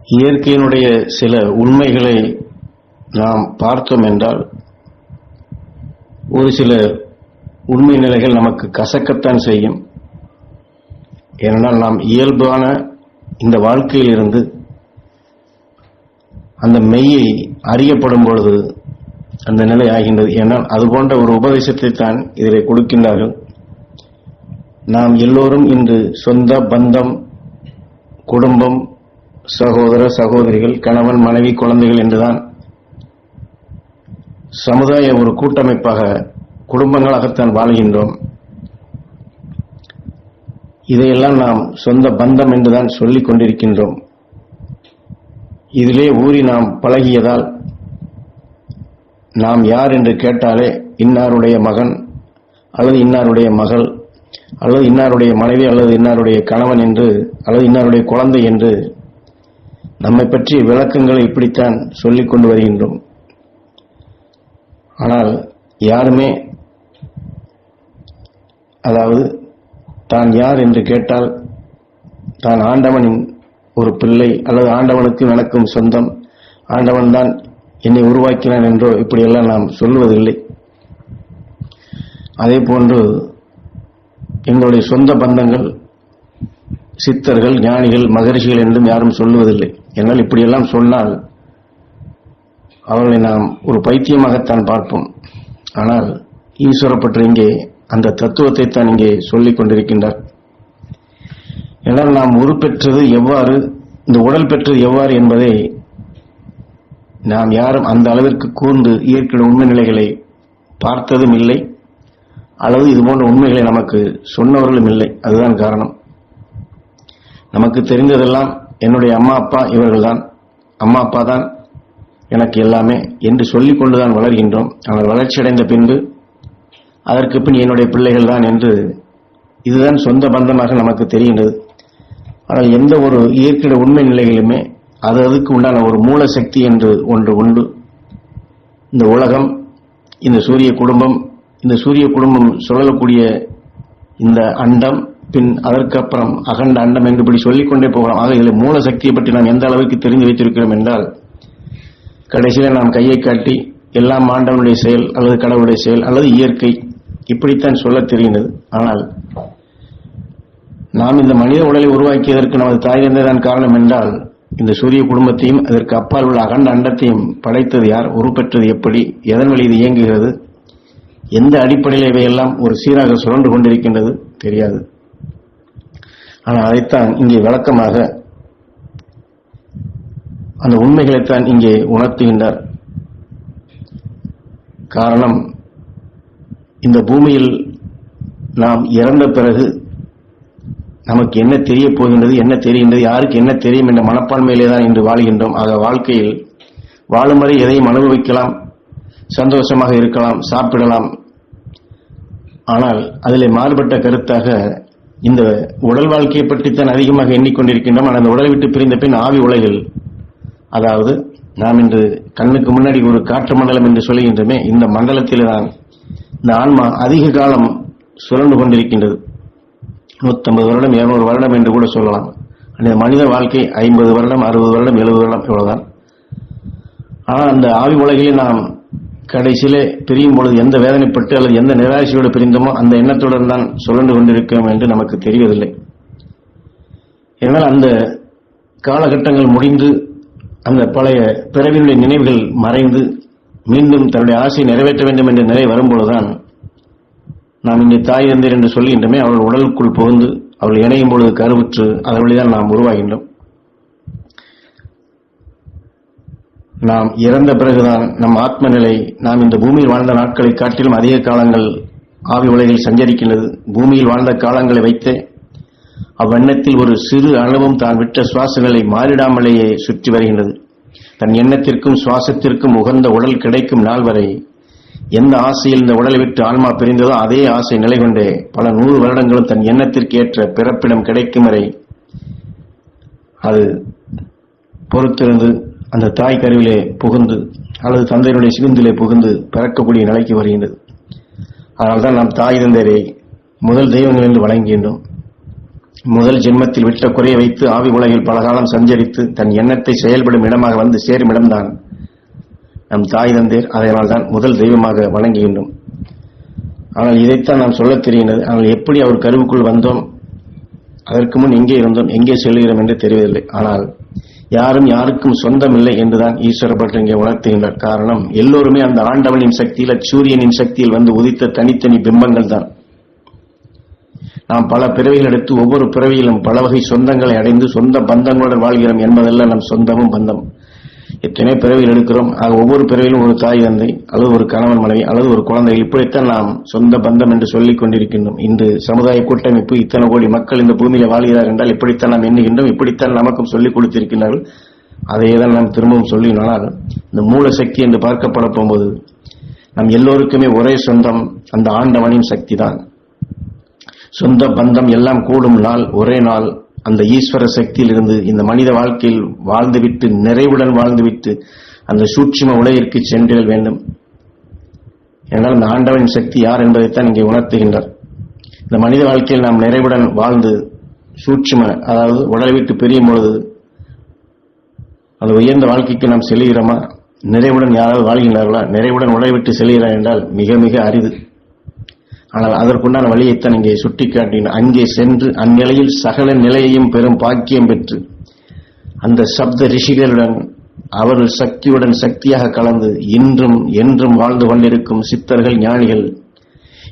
இயற்கையினுடைய சில உண்மைகளை நாம் பார்த்தோம் என்றால் ஒரு சில உண்மை நிலைகள் நமக்கு கசக்கத்தான் செய்யும். ஏனென்றால் நாம் இயல்பான இந்த வாழ்க்கையில் இருந்து அந்த மெய்யை அறியப்படும் பொழுது அந்த நிலை ஆகின்றது. ஏனால் அது போன்ற ஒரு உபதேசத்தை தான் இதிலே கொடுக்கின்றார்கள். நாம் எல்லோரும் இன்று சொந்த பந்தம், குடும்பம், சகோதர சகோதரிகள், கணவன் மனைவி, குழந்தைகள் என்றுதான் சமுதாய ஒரு கூட்டமைப்பாக குடும்பங்களாகத்தான் வாழ்கின்றோம். இதையெல்லாம் நாம் சொந்த பந்தம் என்றுதான் சொல்லிக் கொண்டிருக்கின்றோம். இதிலே ஊறி நாம் பழகியதால் நாம் யார் என்று கேட்டாலே இன்னாருடைய மகன் அல்லது இன்னாருடைய மகள் அல்லது இன்னாருடைய மனைவி அல்லது இன்னாருடைய கணவன் என்று அல்லது இன்னாருடைய குழந்தை என்று நம்மை பற்றிய விளக்கங்களை இப்படித்தான் சொல்லிக் கொண்டு வருகின்றோம். ஆனால் யாருமே அதாவது தான் யார் என்று கேட்டால் தான் ஆண்டவனின் ஒரு பிள்ளை அல்லது ஆண்டவனுக்கு எனக்கும் சொந்தம், ஆண்டவன் தான் என்னை உருவாக்கினான் என்றோ இப்படியெல்லாம் நாம் சொல்லுவதில்லை. அதே போன்று எங்களுடைய சொந்த பந்தங்கள் சித்தர்கள், ஞானிகள், மகரிஷிகள் என்றும் யாரும் சொல்லுவதில்லை. என்னால் இப்படியெல்லாம் சொன்னால் அவர்களை நாம் ஒரு பைத்தியமாகத்தான் பார்ப்போம். ஆனால் ஈஸ்வரப்பற்று இங்கே அந்த தத்துவத்தை தான் இங்கே சொல்லிக் கொண்டிருக்கின்றார். என்னால் நாம் உருப்பெற்றது எவ்வாறு, இந்த உடல் பெற்றது எவ்வாறு என்பதை நாம் யாரும் அந்த அளவிற்கு கூர்ந்து இயற்கை உண்மை நிலைகளை பார்த்ததும் இல்லை, அல்லது இதுபோன்ற உண்மைகளை நமக்கு சொன்னவர்களும் இல்லை. அதுதான் காரணம். நமக்கு தெரிந்ததெல்லாம் என்னுடைய அம்மா அப்பா இவர்கள்தான், அம்மா அப்பா தான் எனக்கு எல்லாமே என்று சொல்லிக் கொண்டுதான் வளர்கின்றோம். ஆனால் வளர்ச்சியடைந்த பின்பு அதற்கு பின் என்னுடைய பிள்ளைகள் தான் என்று இதுதான் சொந்த பந்தமாக நமக்கு தெரிகின்றது. ஆனால் எந்த ஒரு இயற்கை உண்மை நிலைகளுமே அதுக்கு உண்டான ஒரு மூல சக்தி என்று ஒன்று உண்டு. இந்த உலகம், இந்த சூரிய குடும்பம், இந்த சூரிய குடும்பம் சொல்லக்கூடிய இந்த அண்டம், பின் அதற்கப்புறம் அகண்ட அண்டம் என்று இப்படி சொல்லிக்கொண்டே போகலாம். ஆக இதில் மூல சக்தியை பற்றி நாம் எந்த அளவுக்கு தெரிந்து வைத்திருக்கிறோம் என்றால், கடைசியில் நாம் கையை காட்டி எல்லாம் ஆண்டவனுடைய செயல் அல்லது கடவுளுடைய செயல் அல்லது இயற்கை இப்படித்தான் சொல்ல தெரிகின்றது. ஆனால் நாம் இந்த மனித உடலை உருவாக்கியதற்கு நமது தாய் தந்தைதான் காரணம் என்றால், இந்த சூரிய குடும்பத்தையும் அதற்கு அப்பால் உள்ள அகண்ட அண்டத்தையும் படைத்தது யார், உருப்பெற்றது எப்படி, எதன் வழி இது இயங்குகிறது, எந்த அடிப்படையில் இவையெல்லாம் ஒரு சீராக சுழன்று கொண்டிருக்கின்றது தெரியாது. ஆனால் அதைத்தான் இங்கே விளக்கமாக அந்த உண்மைகளைத்தான் இங்கே உணர்த்துகின்றார். காரணம், இந்த பூமியில் நாம் இறந்த பிறகு நமக்கு என்ன தெரிய போகின்றது, என்ன தெரிகின்றது, யாருக்கு என்ன தெரியும் என்ற மனப்பான்மையிலே தான் இன்று வாழ்கின்றோம். ஆக வாழ்க்கையில் வாழும் வரை எதையும் அனுபவிக்கலாம், சந்தோஷமாக இருக்கலாம், சாப்பிடலாம். ஆனால் அதிலே மாறுபட்ட கருத்தாக இந்த உடல் வாழ்க்கையை பற்றித்தான் அதிகமாக எண்ணிக்கொண்டிருக்கின்றோம். ஆனால் அந்த உடலை விட்டு பிரிந்த பின் ஆவி உலகில், அதாவது நாம் இன்று கண்ணுக்கு முன்னாடி ஒரு காற்று மண்டலம் என்று சொல்லுகின்றமே, இந்த மண்டலத்தில் தான் இந்த ஆன்மா அதிக காலம் சுழன்று கொண்டிருக்கின்றது. 150 வருடம், 200 வருடம் என்று கூட சொல்லலாம். அந்த மனித வாழ்க்கை 50 வருடம், 60 வருடம், 70 வருடம் இவ்வளவுதான். ஆனால் அந்த ஆவி உலகிலே நாம் கடைசியிலே பிரியும் பொழுது எந்த வேதனைப்பட்டு அல்லது எந்த நிராசையோடு பிரிந்தோமோ அந்த எண்ணத்துடன் தான் சுழன்று கொண்டிருக்கிறோம் என்று நமக்கு தெரியவில்லை. ஏனால் அந்த காலகட்டங்கள் முடிந்து அந்த பழைய பிறவினுடைய நினைவுகள் மறைந்து மீண்டும் தன்னுடைய ஆசையை நிறைவேற்ற வேண்டும் என்ற நிலை வரும்பொழுதுதான் நாம் இங்கே தாய் தந்தையர் என்று சொல்கின்றமே, அவர்கள் உடலுக்குள் புகுந்து அவர்கள் இணையும் பொழுது கருவுற்று அதன் வழிதான் நாம் உருவாகின்றோம். நாம் இறந்த பிறகுதான் நம் ஆத்ம நிலை நாம் இந்த பூமியில் வாழ்ந்த நாட்களை காட்டிலும் அதிக காலங்கள் ஆவி உலகில் சஞ்சரிக்கின்றது. பூமியில் வாழ்ந்த காலங்களை வைத்து அவ்வெண்ணத்தில் ஒரு சிறு அளவும் தான் விட்ட சுவாச நிலை மாறிடாமலேயே சுற்றி வருகின்றது. தன் எண்ணத்திற்கும் சுவாசத்திற்கும் உகந்த உடல் கிடைக்கும் நாள் வரை எந்த ஆசையில் இந்த உடலை விட்டு ஆன்மா பிரிந்ததோ அதே ஆசை நிலை கொண்டே பல 100 வருடங்களும் தன் எண்ணத்திற்கு ஏற்ற பிறப்பிடம் கிடைக்கும் வரை அது பொறுத்திருந்து அந்த தாய் கருவிலே புகுந்து அல்லது தந்தையினுடைய சிவிந்திலே புகுந்து பிறக்கக்கூடிய நிலைக்கு வருகின்றது. அதனால்தான் நாம் தாய் தந்தையரை முதல் தெய்வங்கள் என்று வழங்குகின்றோம். முதல் ஜென்மத்தில் விட்ட குறைய வைத்து ஆவி உலகில் பலகாலம் சஞ்சரித்து தன் எண்ணத்தை செயல்படும் இடமாக வந்து சேரும் இடம்தான் நம் தாய் தந்தையர். அதனால்தான் முதல் தெய்வமாக வணங்குகின்றோம். ஆனால் இதைத்தான் நாம் சொல்லத் தெரிகிறது. ஆனால் எப்படி அவர் கருவுக்குள் வந்தோம், அதற்கு முன் எங்கே இருந்தோம், எங்கே செல்கிறோம் என்று தெரியவில்லை. ஆனால் யாரும் யாருக்கும் சொந்தமில்லை என்றுதான் ஈஸ்வர பற்றி இங்கே உணர்த்துகின்றார். காரணம், எல்லோருமே அந்த ஆண்டவனின் சக்தியில், சூரியனின் சக்தியில் வந்து உதித்த தனித்தனி பிம்பங்கள் தான். நாம் பல பிறவிகள் எடுத்து ஒவ்வொரு பிறவியிலும் பல வகை சொந்தங்களை அடைந்து சொந்த பந்தங்களுடன் வாழ்கிறோம் என்பதெல்லாம் நம் சொந்தமும் பந்தம். எத்தனை பிறவிகள் எடுக்கிறோம். ஆக ஒவ்வொரு பிறவிலும் ஒரு தாய் தந்தை அல்லது ஒரு கணவன் மனைவி அல்லது ஒரு குழந்தைகள், இப்படித்தான் நாம் சொந்த பந்தம் என்று சொல்லிக் கொண்டிருக்கின்றோம். இன்று சமுதாய கூட்டமைப்பு இத்தனை கோடி மக்கள் இந்த பூமியில வாழ்கிறார் என்றால் இப்படித்தான் நாம் எண்ணுகின்றோம். இப்படித்தான் நமக்கும் சொல்லிக் கொடுத்திருக்கிறார்கள். அதையேதான் நாம் திரும்பவும் சொல்லினால், இந்த மூல சக்தி என்று பார்க்கப்பட போகும்போது நம் எல்லோருக்குமே ஒரே சொந்தம் அந்த ஆண்டவனின் சக்தி தான். சொந்த பந்தம் எல்லாம் கூடும் நாள் ஒரே நாள் அந்த ஈஸ்வர சக்தியில் இருந்து இந்த மனித வாழ்க்கையில் வாழ்ந்துவிட்டு நிறைவுடன் வாழ்ந்துவிட்டு அந்த சூட்சும உலகிற்கு சென்றிட வேண்டும். என்றால் அந்த ஆண்டவனின் சக்தி யார் என்பதைத்தான் இங்கே உணர்த்துகின்றார். இந்த மனித வாழ்க்கையில் நாம் நிறைவுடன் வாழ்ந்து சூட்சும, அதாவது உடலை விட்டு பிரியும் பொழுது அந்த உயர்ந்த வாழ்க்கைக்கு நாம் செல்கிறோமா? நிறைவுடன் யாராவது வாழ்கின்றார்களா? நிறைவுடன் உடலை விட்டு செல்கிறார் என்றால் மிக மிக அரிது. ஆனால் அதற்குண்டான வழியைத்தான் இங்கே சுட்டிக்காட்டினார். அங்கே சென்று அந்நிலையில் சகல நிலையையும் பெரும் பாக்கியம் பெற்று அந்த சப்த ரிஷிகளுடன் அவர்கள் சக்தியுடன் சக்தியாக கலந்து இன்றும் என்றும் வாழ்ந்து கொண்டிருக்கும் சித்தர்கள், ஞானிகள்,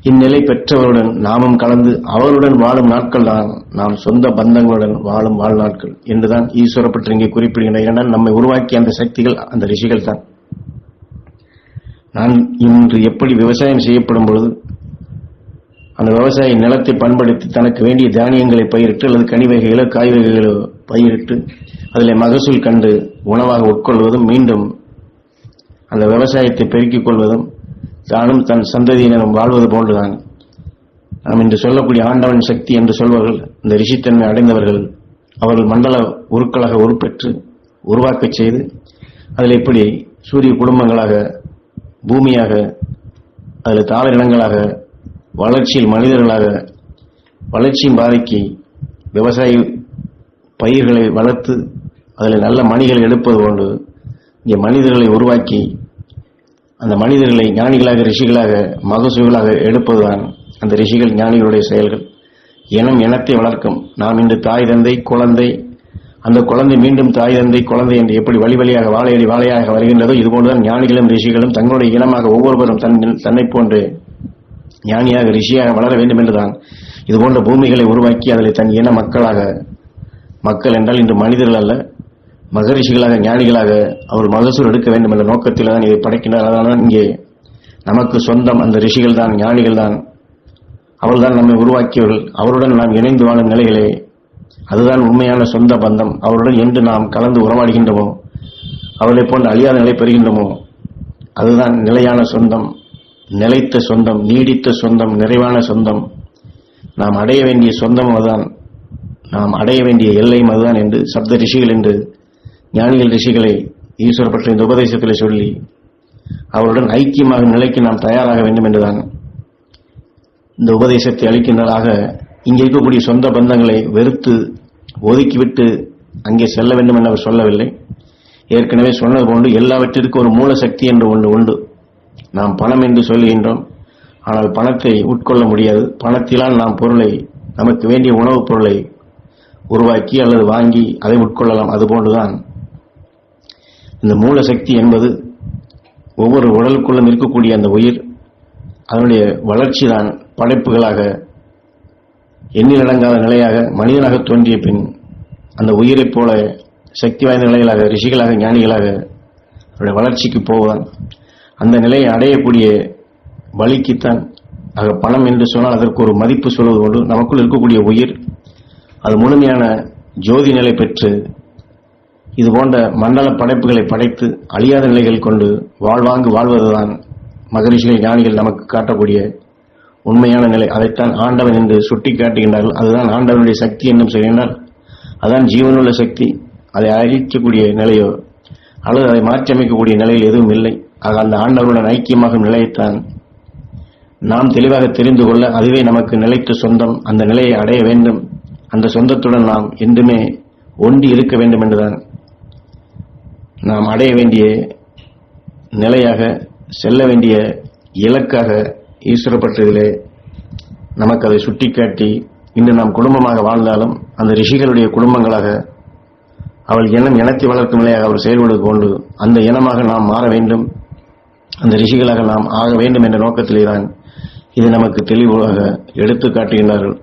இந்நிலை பெற்றவருடன் நாமும் கலந்து அவருடன் வாழும் நாட்கள் தான் நாம் சொந்த பந்தங்களுடன் வாழும் வாழ்நாட்கள் என்றுதான் ஈஸ்வர பற்றி இங்கே குறிப்பிடுகின்ற. ஏனென்றால் நம்மை உருவாக்கிய அந்த சக்திகள், அந்த ரிஷிகள் தான். நான் இன்று எப்படி விவசாயம் செய்யப்படும் பொழுது அந்த விவசாயி நிலத்தை பண்படுத்தி தனக்கு வேண்டிய தானியங்களை பயிரிட்டு அல்லது கனி வகைகளோ காய் வகைகளோ பயிரிட்டு அதில் மகசூல் கண்டு உணவாக உட்கொள்வதும் மீண்டும் அந்த விவசாயத்தை பெருக்கிக் கொள்வதும் தானும் தன் சந்ததியினரும் வாழ்வது போன்றுதான் நாம் இன்று சொல்லக்கூடிய ஆண்டவன் சக்தி என்று சொல்வார்கள். இந்த ரிஷித்தன்மை அடைந்தவர்கள் அவர்கள் மண்டல உருக்களாக உருப்பெற்று உருவாக்கச் செய்து அதில் எப்படி சூரிய குடும்பங்களாக, பூமியாக, அதில் தாவர இனங்களாக, வளர்ச்சியில் மனிதர்களாக, வளர்ச்சியின் பாதைக்கு விவசாய பயிர்களை வளர்த்து அதில் நல்ல மணிகளை எடுப்பது போன்று இங்கே மனிதர்களை உருவாக்கி அந்த மனிதர்களை ஞானிகளாக, ரிஷிகளாக, மகசூலாக எடுப்பதுதான் அந்த ரிஷிகள், ஞானிகளுடைய செயல்கள். இனம் இனத்தை வளர்க்கும். நாம் இன்று தாய் தந்தை குழந்தை, அந்த குழந்தை மீண்டும் தாய் தந்தை குழந்தை என்று எப்படி வழி வழியாக வாழையடி வாழையாக வருகின்றதோ இதுபோன்றுதான் ஞானிகளும் ரிஷிகளும் தங்களுடைய இனமாக ஒவ்வொருவரும் தன்னை போன்று ஞானியாக ரிஷியாக வளர வேண்டும் என்றுதான் இதுபோன்ற பூமிகளை உருவாக்கி அதில் தன் இன மக்களாக, மக்கள் என்றால் இன்று மனிதர்கள் அல்ல, மகரிஷிகளாக, ஞானிகளாக அவர் மகசூல் எடுக்க வேண்டும் என்ற நோக்கத்தில் தான் இதை படைக்கின்றார். அதனால் இங்கே நமக்கு சொந்தம் அந்த ரிஷிகள் தான், ஞானிகள் தான். அவர்தான் நம்மை உருவாக்கியவர்கள். அவருடன் நாம் இணைந்து வாழும் நிலைகளே அதுதான் உண்மையான சொந்த பந்தம். அவருடன் என்று நாம் கலந்து உறவாடுகின்றோமோ, அவர்களை போன்ற அழியாத நிலை பெறுகின்றோமோ, அதுதான் நிலையான சொந்தம், நிலைத்த சொந்தம், நீடித்த சொந்தம், நிறைவான சொந்தம். நாம் அடைய வேண்டிய சொந்தம் அதுதான், நாம் அடைய வேண்டிய எல்லையும் அதுதான் என்று சப்த ரிஷிகள் என்று ஞானிகள் ரிஷிகளை ஈஸ்வர பற்றி இந்த உபதேசத்தில் சொல்லி அவருடன் ஐக்கியமாக நிலைக்கு நாம் தயாராக வேண்டும் என்றுதான் இந்த உபதேசத்தை அளிக்கின்றதாக. இங்கே இருக்கக்கூடிய சொந்த பந்தங்களை வெறுத்து ஒதுக்கிவிட்டு அங்கே செல்ல வேண்டும் என்று அவர் சொல்லவில்லை. ஏற்கனவே சொன்னது போன்று எல்லாவற்றிற்கும் ஒரு மூல சக்தி என்று ஒன்று உண்டு. நாம் பணம் என்று சொல்லுகின்றோம், ஆனால் பணத்தை உட்கொள்ள முடியாது. பணத்திலால் நாம் பொருளை, நமக்கு வேண்டிய உணவுப் பொருளை உருவாக்கி அல்லது வாங்கி அதை உட்கொள்ளலாம். அதுபோன்றுதான் இந்த மூல சக்தி என்பது ஒவ்வொரு உடலுக்குள்ளும் இருக்கக்கூடிய அந்த உயிர், அதனுடைய வளர்ச்சி தான் படைப்புகளாக எண்ணிலடங்காத நிலையாக மனிதனாக தோன்றிய பின் அந்த உயிரைப் போல சக்தி வாய்ந்த நிலைகளாக, ரிஷிகளாக, ஞானிகளாக அவருடைய வளர்ச்சிக்கு போவான். அந்த நிலையை அடையக்கூடிய வழிக்குத்தான் ஆக பணம் என்று சொன்னால் அதற்கு ஒரு மதிப்பு சொல்வது கொண்டு நமக்குள் இருக்கக்கூடிய உயிர் அது முழுமையான ஜோதி நிலை பெற்று இது போன்ற மண்டல படைப்புகளை படைத்து அழியாத நிலைகள் கொண்டு வாழ்வாங்கு வாழ்வதுதான் மகரிஷிகள், ஞானிகள் நமக்கு காட்டக்கூடிய உண்மையான நிலை. அதைத்தான் ஆண்டவன் என்று சுட்டி காட்டுகின்றார்கள். அதுதான் ஆண்டவனுடைய சக்தி என்னும் சொல்கின்றால் அதுதான் ஜீவனுள்ள சக்தி. அதை அழிக்கக்கூடிய நிலையோ அல்லது அதை மாற்றியமைக்கக்கூடிய நிலையில் எதுவும் இல்லை. ஆக அந்த ஆண்டவருடன் ஐக்கியமாகும் நிலையைத்தான் நாம் தெளிவாக தெரிந்து கொள்ள, அதுவே நமக்கு நிலைத்த சொந்தம். அந்த நிலையை அடைய வேண்டும். அந்த சொந்தத்துடன் நாம் என்றுமே ஒன்றி இருக்க வேண்டும் என்றுதான் நாம் அடைய வேண்டிய நிலையாக, செல்ல வேண்டிய இலக்காக ஈஸ்வரப்பட்டதிலே நமக்கு அதை சுட்டிக்காட்டி, இன்று நாம் குடும்பமாக வாழ்ந்தாலும் அந்த ரிஷிகளுடைய குடும்பங்களாக அவள் இனத்தை வளர்க்கும் நிலையாக அவர் செயல்படுவது கொண்டு அந்த இனமாக நாம் மாற வேண்டும், அந்த ரிஷிகளாக நாம் ஆக வேண்டும் என்ற நோக்கத்திலே தான் இது நமக்கு தெளிவாக எடுத்து காட்டுகின்றார்கள்.